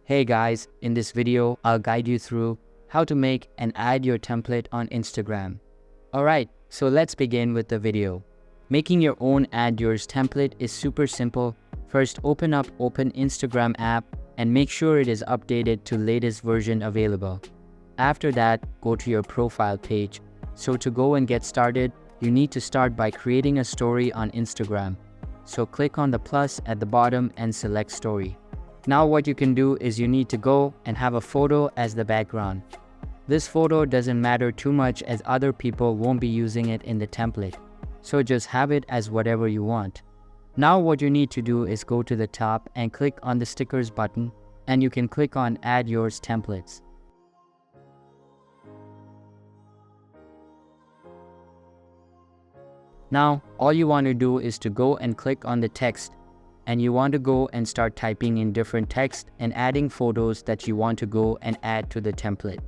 Hey guys, in this video, I'll guide you through how to make and add your template on Instagram. Alright, so let's begin with the video. Making your own Add Yours template is super simple. First, open Instagram app and make sure it is updated to latest version available. After that, go to your profile page. So to go and get started, you need to start by creating a story on Instagram. So click on the plus at the bottom and select story. Now what you can do is you need to go and have a photo as the background. This photo doesn't matter too much as other people won't be using it in the template. So just have it as whatever you want. Now what you need to do is go to the top and click on the stickers button, and you can click on Add Yours Templates. Now all you want to do is to go and click on the text, and you want to go and start typing in different text and adding photos that you want to go and add to the template.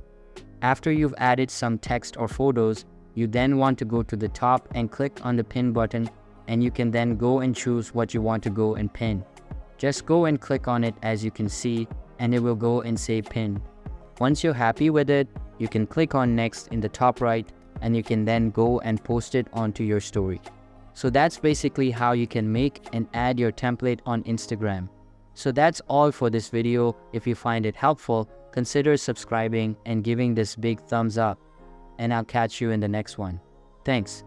After you've added some text or photos, you then want to go to the top and click on the pin button, and you can then go and choose what you want to go and pin. Just go and click on it as you can see, and it will go and say pin. Once you're happy with it, you can click on next in the top right, and you can then go and post it onto your story. So that's basically how you can make and add your template on Instagram. So that's all for this video. If you find it helpful, consider subscribing and giving this big thumbs up. And I'll catch you in the next one. Thanks.